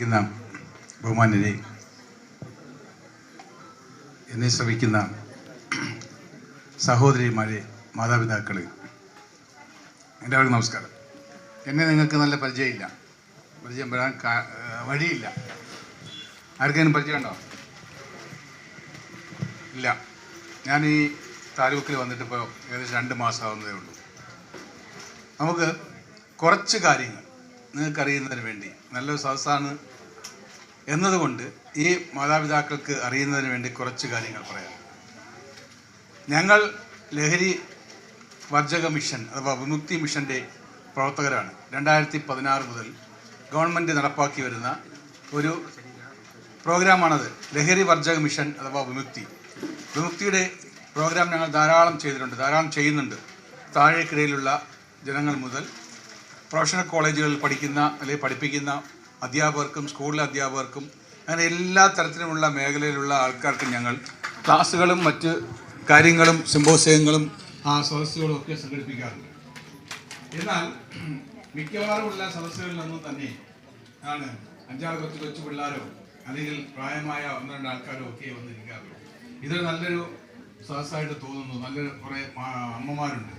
ഇരിക്കുന്ന ബഹുമാന്യരെ, എന്നെ ശ്രമിക്കുന്ന സഹോദരിമാരെ, മാതാപിതാക്കളെ, എല്ലാവർക്കും നമസ്കാരം. എന്നെ നിങ്ങൾക്ക് നല്ല പരിചയമില്ല, പരിചയം വരാൻ വഴിയില്ല. ആർക്കെങ്കിലും പരിചയമുണ്ടോ? ഇല്ല. ഞാൻ ഈ താലൂക്കിൽ വന്നിട്ട് ഇപ്പോൾ ഏകദേശം 2 മാസമാവുന്നതേ ഉള്ളൂ. നമുക്ക് കുറച്ച് കാര്യങ്ങൾ നിങ്ങൾക്കറിയുന്നതിന് വേണ്ടി, നല്ലൊരു സദസ്സാണ് എന്നതുകൊണ്ട് ഈ മാതാപിതാക്കൾക്ക് അറിയുന്നതിന് വേണ്ടി കുറച്ച് കാര്യങ്ങൾ പറയാം. ഞങ്ങൾ ലഹരി വർജക മിഷൻ അഥവാ വിമുക്തി മിഷൻ്റെ പ്രവർത്തകരാണ്. 2016 മുതൽ ഗവൺമെൻറ് നടപ്പാക്കി വരുന്ന ഒരു പ്രോഗ്രാമാണത്. ലഹരി വർജക മിഷൻ അഥവാ വിമുക്തിയുടെ പ്രോഗ്രാം ഞങ്ങൾ ധാരാളം ചെയ്തിട്ടുണ്ട്, ധാരാളം ചെയ്യുന്നുണ്ട്. താഴേക്കിടയിലുള്ള ജനങ്ങൾ മുതൽ പ്രൊഫഷണൽ കോളേജുകളിൽ പഠിക്കുന്ന അല്ലെങ്കിൽ പഠിപ്പിക്കുന്ന അധ്യാപകർക്കും സ്കൂളിലെ അധ്യാപകർക്കും അങ്ങനെ എല്ലാ തരത്തിലുമുള്ള മേഖലയിലുള്ള ആൾക്കാർക്കും ഞങ്ങൾ ക്ലാസ്സുകളും മറ്റ് കാര്യങ്ങളും സിമ്പോസിയങ്ങളും സദസ്സുകളും ഒക്കെ സംഘടിപ്പിക്കാറുണ്ട്. എന്നാൽ മിക്കവാറുമുള്ള സദസ്സുകളിലൊന്നും തന്നെ ആണ് 5-6 കൊച്ചു പിള്ളേരോ അല്ലെങ്കിൽ പ്രായമായ 1-2 ആൾക്കാരോ ഒക്കെ വന്നിരിക്കാറുള്ളൂ. ഇതൊരു നല്ലൊരു സദസ്സായിട്ട് തോന്നുന്നു. നല്ലൊരു കുറേ അമ്മമാരുണ്ട്.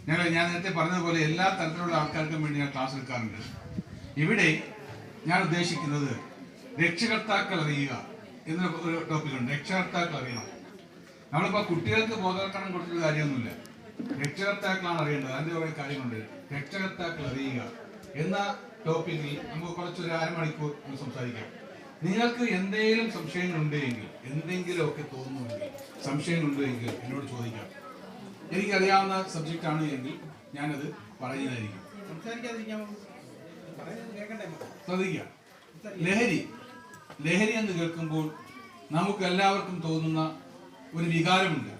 ഞാൻ നേരത്തെ പറഞ്ഞതുപോലെ എല്ലാ തരത്തിലുള്ള ആൾക്കാർക്കും വേണ്ടി ഞാൻ ക്ലാസ് എടുക്കാറുണ്ട്. ഇവിടെ ഞാൻ ഉദ്ദേശിക്കുന്നത് രക്ഷകർത്താക്കൾ അറിയുക എന്നൊരു ടോപ്പിക്കുണ്ട്. രക്ഷകർത്താക്കൾ അറിയണം. നമ്മളിപ്പോൾ കുട്ടികൾക്ക് ബോധവൽക്കരണം കൊടുത്തൊരു കാര്യമൊന്നുമില്ല, രക്ഷകർത്താക്കളാണ് അറിയേണ്ടത്. അതിൻ്റെ കുറേ കാര്യങ്ങളുണ്ട്. രക്ഷകർത്താക്കൾ അറിയുക എന്ന ടോപ്പിക്കിൽ നമുക്ക് കുറച്ചൊരു 1/2 മണിക്കൂർ സംസാരിക്കാം. നിങ്ങൾക്ക് എന്തെങ്കിലും സംശയങ്ങളുണ്ടെങ്കിൽ, എന്തെങ്കിലുമൊക്കെ തോന്നുന്നുവെങ്കിൽ, സംശയങ്ങളുണ്ടെങ്കിൽ എന്നോട് ചോദിക്കാം. എനിക്കറിയാവുന്ന സബ്ജക്റ്റാണ് എങ്കിൽ ഞാനത് പറയുന്നതായിരിക്കും. ശ്രദ്ധിക്കുക. ലഹരി എന്ന് കേൾക്കുമ്പോൾ നമുക്ക് എല്ലാവർക്കും തോന്നുന്ന ഒരു വികാരമുണ്ട്.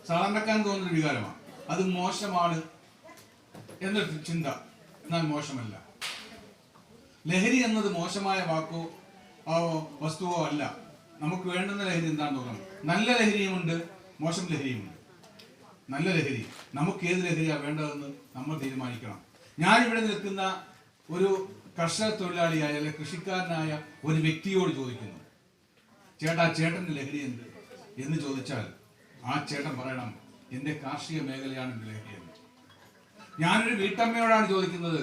സാധാരണക്കാരൻ തോന്നുന്ന വികാരമാണ്. അത് മോശമാണ് എന്നൊരു ചിന്ത. എന്നാൽ മോശമല്ല. ലഹരി എന്നത് മോശമായ വാക്കോ വസ്തുവോ അല്ല. നമുക്ക് വേണ്ടുന്ന ലഹരി എന്താണെന്ന് നോക്കണം. നല്ല ലഹരിയുമുണ്ട്, മോശം ലഹരിയുമുണ്ട്. നല്ല ലഹരി, നമുക്ക് ഏത് ലഹരിയാണ് വേണ്ടതെന്ന് നമ്മൾ തീരുമാനിക്കണം. ഞാനിവിടെ നിൽക്കുന്ന ഒരു കർഷക തൊഴിലാളിയായ അല്ലെങ്കിൽ കൃഷിക്കാരനായ ഒരു വ്യക്തിയോട് ചോദിക്കുന്നു, ചേട്ടൻ്റെ ലഹരി എന്ത് എന്ന് ചോദിച്ചാൽ ആ ചേട്ടൻ പറയണം, എൻ്റെ കാർഷിക മേഖലയാണ് എൻ്റെ ലഹരി എന്ന്. ഞാനൊരു വീട്ടമ്മയോടാണ് ചോദിക്കുന്നത്,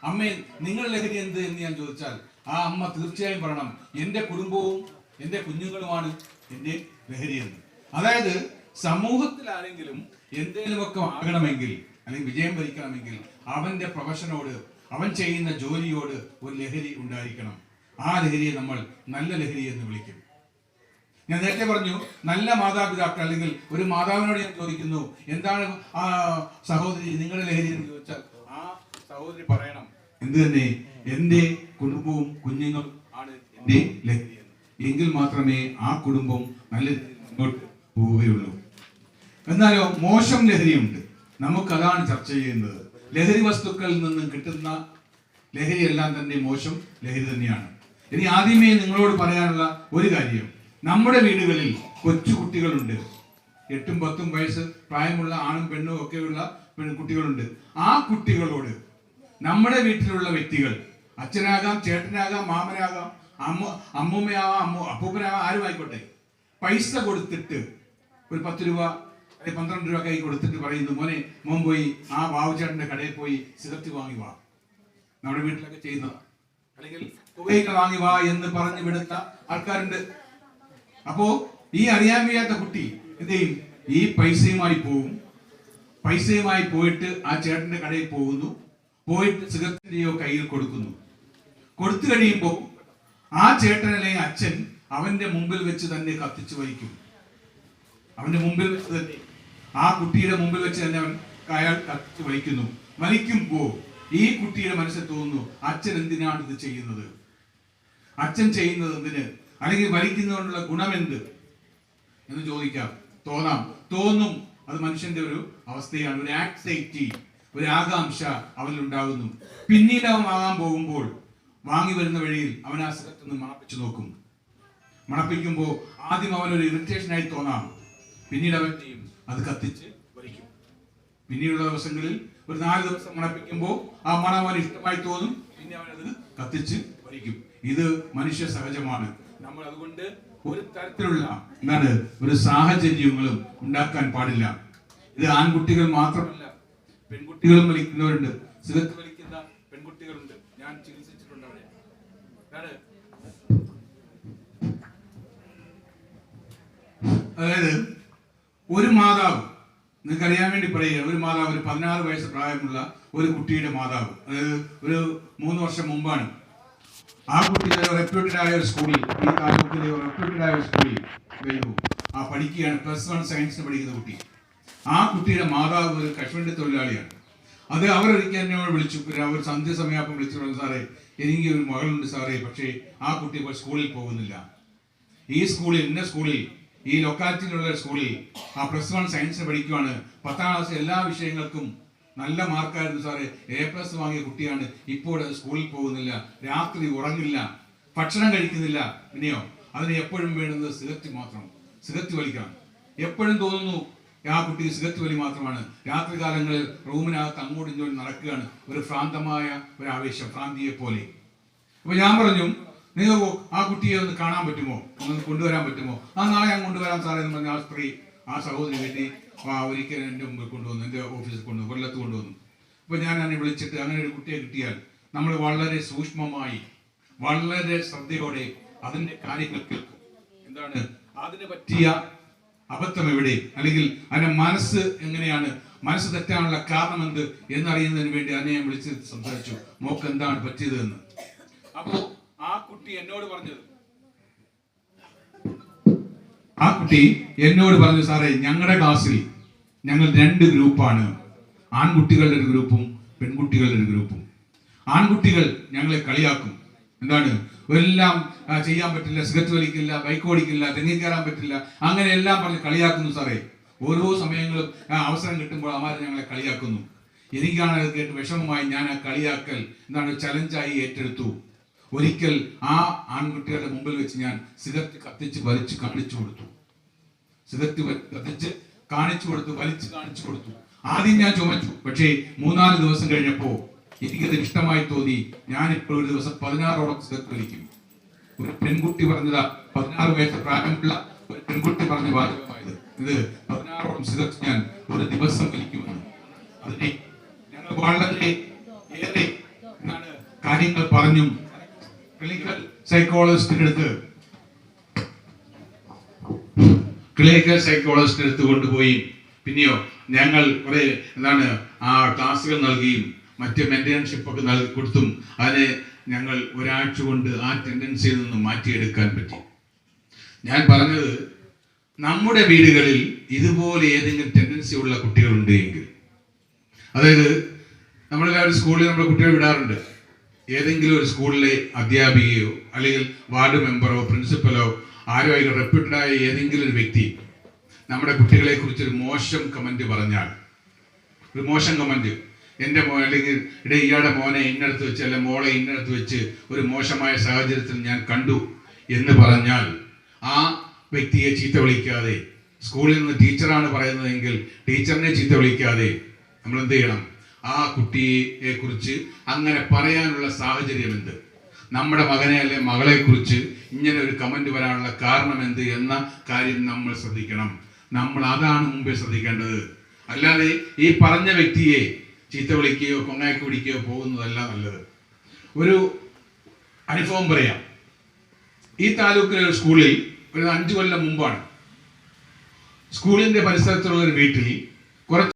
അമ്മേ നിങ്ങളുടെ ലഹരി എന്ത് എന്ന് ഞാൻ ചോദിച്ചാൽ ആ അമ്മ തീർച്ചയായും പറയണം, എൻ്റെ കുടുംബവും എൻ്റെ കുഞ്ഞുങ്ങളുമാണ് എൻ്റെ ലഹരി എന്ന്. അതായത് സമൂഹത്തിൽ ആരെങ്കിലും എന്തെങ്കിലുമൊക്കെ ആകണമെങ്കിൽ അല്ലെങ്കിൽ വിജയം വരിക്കണമെങ്കിൽ അവന്റെ പ്രൊഫഷനോട്, അവൻ ചെയ്യുന്ന ജോലിയോട് ഒരു ലഹരി ഉണ്ടായിരിക്കണം. ആ ലഹരിയെ നമ്മൾ നല്ല ലഹരി എന്ന് വിളിക്കും. ഞാൻ നേരത്തെ പറഞ്ഞു, നല്ല മാതാപിതാക്കൾ അല്ലെങ്കിൽ ഒരു മാതാവിനോട് ഞാൻ ചോദിക്കുന്നു, എന്താണ് ആ സഹോദരി നിങ്ങളുടെ ലഹരി എന്ന് ചോദിച്ചാൽ ആ സഹോദരി പറയണം, എന്ത് തന്നെ എൻ്റെ കുടുംബവും കുഞ്ഞുങ്ങളും ആണ് എൻ്റെ ലഹരി എന്ന്. എങ്കിൽ മാത്രമേ ആ കുടുംബം നല്ല മുന്നോട്ട് പോവുകയുള്ളൂ. എന്നാലോ മോശം ലഹരിയുണ്ട്. നമുക്കതാണ് ചർച്ച ചെയ്യുന്നത്. ലഹരി വസ്തുക്കളിൽ നിന്നും കിട്ടുന്ന ലഹരി എല്ലാം തന്നെ മോശം ലഹരി തന്നെയാണ്. ഇനി ആദ്യമേ നിങ്ങളോട് പറയാനുള്ള ഒരു കാര്യം, നമ്മുടെ വീടുകളിൽ കൊച്ചു കുട്ടികളുണ്ട്. 8-10 വയസ്സ് പ്രായമുള്ള ആണും പെണ്ണും ഒക്കെയുള്ള കുട്ടികളുണ്ട്. ആ കുട്ടികളോട് നമ്മുടെ വീട്ടിലുള്ള വ്യക്തികൾ, അച്ഛനാകാം, ചേട്ടനാകാം, മാമനാകാം, അമ്മൂമ്മയാകാം, അപ്പൂപ്പനാകാം, ആരും ആയിക്കോട്ടെ, പൈസ കൊടുത്തിട്ട് ഒരു 10 രൂപ 12 രൂപ കൈ കൊടുത്തിട്ട് പറയുന്നു, മോൻ പോയി ആ ബാബുചേട്ടന്റെ കടയിൽ പോയി സിഗരറ്റ് വാങ്ങി വാ. നമ്മുടെ വീട്ടിലൊക്കെ ചെയ്യുന്നതാണ്. അല്ലെങ്കിൽ പുകയില വാങ്ങി വാ എന്ന് പറഞ്ഞു വിടുന്ന ആൾക്കാരുണ്ട്. അപ്പോ ഈ അറിയാൻ വയ്യാത്ത കുട്ടി എന്ത് ചെയ്യും? ഈ പൈസയുമായി പോവും. പൈസയുമായി പോയിട്ട് ആ ചേട്ടന്റെ കടയിൽ പോകുന്നു. പോയിട്ട് സിഗരറ്റിന്റെയോ കയ്യിൽ കൊടുക്കുന്നു. കൊടുത്തു കഴിയുമ്പോൾ ആ ചേട്ടൻ അല്ലെങ്കിൽ അച്ഛൻ അവന്റെ മുമ്പിൽ വെച്ച് തന്നെ കത്തിച്ചു വലിക്കും. അവന്റെ മുമ്പിൽ വെച്ച് തന്നെ, ആ കുട്ടിയുടെ മുമ്പിൽ വെച്ച് തന്നെ അയാൾ കത്തിച്ചു വലിക്കുന്നു. വലിക്കുമ്പോൾ ഈ കുട്ടിയുടെ മനസ്സിൽ തോന്നുന്നു, അച്ഛൻ എന്തിനാണ് ഇത് ചെയ്യുന്നത്? അച്ഛൻ ചെയ്യുന്നത് എന്തിന്? അല്ലെങ്കിൽ വലിക്കുന്നതുകൊണ്ടുള്ള ഗുണമെന്ത് എന്ന് ചോദിക്കാം. തോന്നും. അത് മനുഷ്യന്റെ ഒരു അവസ്ഥയാണ്. ഒരു ആക്സൈറ്റി, ഒരു ആകാംക്ഷ അവനിൽ ഉണ്ടാകുന്നു. പിന്നീട് അവൻ വാങ്ങാൻ പോകുമ്പോൾ വാങ്ങി വരുന്ന വഴിയിൽ അവൻ ആ സിഗരറ്റ് മണപ്പിച്ചു നോക്കും. മണപ്പിക്കുമ്പോൾ ആദ്യം അവനൊരു ഇറിറ്റേഷനായി തോന്നാം. പിന്നീട് അവൻ ചെയ്യും, അത് കത്തിച്ച് വലിക്കും. പിന്നീടുള്ള ദിവസങ്ങളിൽ ഒരു 4 ദിവസം മണപ്പിക്കുമ്പോൾ ആ മണം അവന് ഇഷ്ടമായി തോന്നും. പിന്നെ അവനത് കത്തിച്ച് വലിക്കും. ഇത് മനുഷ്യ സഹജമാണ്. നമ്മൾ അതുകൊണ്ട് ഒരു തരത്തിലുള്ള ഒരു സാഹചര്യങ്ങളും ഉണ്ടാക്കാൻ പാടില്ല. ഇത് ആൺകുട്ടികൾ മാത്രമല്ല, പെൺകുട്ടികളും വലിക്കുന്നവരുണ്ട്, സിഗരറ്റ് വലിക്കുന്ന പെൺകുട്ടികളുണ്ട്. ഞാൻ ചികിത്സിച്ചിട്ടുണ്ട് അവരെ. അതായത് ഒരു മാതാവ്, നിങ്ങൾക്ക് അറിയാൻ വേണ്ടി പറയുക, ഒരു മാതാവ്, ഒരു 16 വയസ്സ് പ്രായമുള്ള ഒരു കുട്ടിയുടെ മാതാവ്, അതായത് ഒരു 3 വർഷം മുമ്പാണ്. ആ കുട്ടി റെപ്യൂട്ടഡ് ആയ ഒരു സ്കൂളിൽ, ഈ താലൂക്കിലെ റെപ്യൂട്ടഡ് ആയ ഒരു സ്കൂളിൽ പഠിക്കുകയാണ്. +1 സയൻസിന് പഠിക്കുന്ന കുട്ടി. ആ കുട്ടിയുടെ മാതാവ് ഒരു കശുവണ്ടി തൊഴിലാളിയാണ്. അത് അവരൊരിക്കൽ എന്നോട് വിളിച്ചു, അവർ സന്ധ്യ സമയപ്പം വിളിച്ചു പറഞ്ഞു, സാറേ എനിക്ക് ഒരു മകളുണ്ട് സാറേ, പക്ഷേ ആ കുട്ടി ഇപ്പോൾ സ്കൂളിൽ പോകുന്നില്ല. ഈ സ്കൂളിൽ, ഇന്ന സ്കൂളിൽ, ഈ ലൊക്കാലിറ്റിയിലുള്ള സ്കൂളിൽ +1 സയൻസിന് പഠിക്കുകയാണ്. 10ാം ക്ലാസ് എല്ലാ വിഷയങ്ങൾക്കും നല്ല മാർക്കായിരുന്നു സാറേ, A+ വാങ്ങിയ കുട്ടിയാണ്. ഇപ്പോൾ അത് സ്കൂളിൽ പോകുന്നില്ല, രാത്രി ഉറങ്ങില്ല, ഭക്ഷണം കഴിക്കുന്നില്ല. പിന്നെയോ അതിന് എപ്പോഴും വേണ്ടുന്നത് സിഗരറ്റ് മാത്രം, സിഗരറ്റ് വലിക്കണം. എപ്പോഴും തോന്നുന്നു ആ കുട്ടി സിഗരറ്റ് വലി മാത്രമാണ്. രാത്രി കാലങ്ങളിൽ റൂമിനകത്ത് അങ്ങോട്ടും ഇങ്ങോട്ടും നടക്കുകയാണ്, ഒരു ഭ്രാന്തമായ ഒരു ആവേശം, ഭ്രാന്തിയെ പോലെ. അപ്പൊ ഞാൻ പറഞ്ഞു, നിങ്ങൾക്ക് ആ കുട്ടിയെ ഒന്ന് കാണാൻ പറ്റുമോ, ഒന്ന് കൊണ്ടുവരാൻ പറ്റുമോ? നാളെ ഞാൻ കൊണ്ടുവരാൻ സാറേ എന്ന് പറഞ്ഞ ആ സ്ത്രീ, ആ സഹോദരി വേണ്ടി ഒരിക്കൽ എൻ്റെ മുമ്പിൽ കൊണ്ടുവന്നു, എൻ്റെ ഓഫീസിൽ കൊണ്ടുവന്നു, കൊല്ലത്ത് കൊണ്ടുവന്നു. അപ്പൊ ഞാൻ അതിനെ വിളിച്ചിട്ട്, അങ്ങനെ ഒരു കുട്ടിയെ കിട്ടിയാൽ നമ്മൾ വളരെ സൂക്ഷ്മമായി, വളരെ ശ്രദ്ധയോടെ അതിന്റെ കാര്യങ്ങൾ കേൾക്കും. എന്താണ് അതിന് പറ്റിയ അബദ്ധം എവിടെ, അല്ലെങ്കിൽ അതിന്റെ മനസ്സ് എങ്ങനെയാണ്, മനസ്സ് തെറ്റാനുള്ള കാരണം എന്ത് എന്നറിയുന്നതിന് വേണ്ടി അതിനെ ഞാൻ വിളിച്ച് സംസാരിച്ചു. മോക്ക് എന്താണ് പറ്റിയത് എന്ന്. അപ്പോ ആ കുട്ടി എന്നോട് പറഞ്ഞു, സാറേ ഞങ്ങളുടെ ക്ലാസ്സിൽ ഞങ്ങൾ 2 ഗ്രൂപ്പാണ്, ആൺകുട്ടികളുടെ ഒരു ഗ്രൂപ്പും പെൺകുട്ടികളുടെ ഒരു ഗ്രൂപ്പും. ആൺകുട്ടികൾ ഞങ്ങളെ കളിയാക്കും. എന്താണ്, എല്ലാം ചെയ്യാൻ പറ്റില്ല, സിഗരറ്റ് വലിക്കില്ല, ബൈക്ക് ഓടിക്കില്ല, തെങ്ങി കയറാൻ പറ്റില്ല, അങ്ങനെ എല്ലാം പറഞ്ഞ് കളിയാക്കുന്നു സാറേ. ഓരോ സമയങ്ങളും അവസരം കിട്ടുമ്പോൾ അവന്മാർ ഞങ്ങളെ കളിയാക്കുന്നു. എനിക്കാണ് അത് കേട്ട് വിഷമമായി. ഞാൻ ആ കളിയാക്കൽ ചലഞ്ചായി ഏറ്റെടുത്തു. ഒരിക്കൽ ആ ആൺകുട്ടികളുടെ മുമ്പിൽ വെച്ച് ഞാൻ സിഗരറ്റ് കത്തിച്ച് വലിച്ച് കാണിച്ചു കൊടുത്തു. സിഗരറ്റ് കത്തിച്ച് വലിച്ച് കാണിച്ചു കൊടുത്തു. ആദ്യം ഞാൻ ചുമച്ചു, പക്ഷേ 3-4 ദിവസം കഴിഞ്ഞപ്പോ എനിക്കത് ഇഷ്ടമായി തോന്നി. ഞാനിപ്പോൾ ഒരു ദിവസം 16ഓളം സിഗരറ്റ് വലിക്കും. ഒരു പെൺകുട്ടി പറഞ്ഞതാ, 16 വയസ്സ് പ്രായമുള്ള ഒരു പെൺകുട്ടി പറഞ്ഞ വാചകമായത്. ഇത് 16ഓളം സിഗരറ്റ് ഞാൻ ഒരു ദിവസം വലിക്കുമെന്ന്. അതിനെ ഞങ്ങൾ വളരെ ഏറെ കാര്യങ്ങൾ പറഞ്ഞും ക്ലിനിക്കൽ സൈക്കോളജിസ്റ്റിന്റെ അടുത്ത് കൊണ്ടുപോയി. പിന്നെയോ ഞങ്ങൾ കുറെ ആ ക്ലാസ്സുകൾ നൽകിയും മറ്റ് മെന്റർഷിപ്പ് ഒക്കെ കൊടുത്തും അതിനെ ഞങ്ങൾ ഒരാഴ്ച കൊണ്ട് ആ ടെൻഡൻസിയിൽ നിന്ന് മാറ്റിയെടുക്കാൻ പറ്റി. ഞാൻ പറഞ്ഞത്, നമ്മുടെ വീടുകളിൽ ഇതുപോലെ ഏതെങ്കിലും ടെൻഡൻസി ഉള്ള കുട്ടികളുണ്ട് എങ്കിൽ, അതായത് നമ്മളെല്ലാവരും സ്കൂളിൽ നമ്മുടെ കുട്ടികളെ വിടാറുണ്ട്. ഏതെങ്കിലും ഒരു സ്കൂളിലെ അധ്യാപികയോ അല്ലെങ്കിൽ വാർഡ് മെമ്പറോ പ്രിൻസിപ്പലോ ആരോ റെപ്യൂട്ടഡായ ഏതെങ്കിലും ഒരു വ്യക്തി നമ്മുടെ കുട്ടികളെ കുറിച്ച് ഒരു മോശം കമന്റ് പറഞ്ഞാൽ, ഒരു മോശം കമന്റ്, എൻ്റെ മോൻ അല്ലെങ്കിൽ ഇയാളുടെ മോനെ ഇന്നടത്ത് വെച്ച് അല്ലെ മോളെ ഇന്നടത്ത് വെച്ച് ഒരു മോശമായ സാഹചര്യത്തിൽ ഞാൻ കണ്ടു എന്ന് പറഞ്ഞാൽ, ആ വ്യക്തിയെ ചീത്ത വിളിക്കാതെ, സ്കൂളിൽ നിന്ന് ടീച്ചറാണ് പറയുന്നതെങ്കിൽ ടീച്ചറിനെ ചീത്ത വിളിക്കാതെ നമ്മൾ എന്ത് ചെയ്യണം? ആ കുട്ടിയെ കുറിച്ച് അങ്ങനെ പറയാനുള്ള സാഹചര്യം എന്ത്, നമ്മുടെ മകനെ അല്ലെ മകളെ കുറിച്ച് ഇങ്ങനെ ഒരു കമന്റ് വരാനുള്ള കാരണം എന്ത് എന്ന കാര്യം നമ്മൾ ശ്രദ്ധിക്കണം. നമ്മൾ അതാണ് മുമ്പേ ശ്രദ്ധിക്കേണ്ടത്. അല്ലാതെ ഈ പറഞ്ഞ വ്യക്തിയെ ചീത്ത വിളിക്കുകയോ കൊങ്ങാക്കി പിടിക്കുകയോ പോകുന്നതല്ല നല്ലത്. ഒരു അനുഭവം പറയാം. ഈ താലൂക്കിലെ ഒരു സ്കൂളിൽ ഒരു 5 കൊല്ലം മുമ്പാണ്, സ്കൂളിന്റെ പരിസരത്തുള്ള ഒരു വീട്ടിൽ കുറച്ച്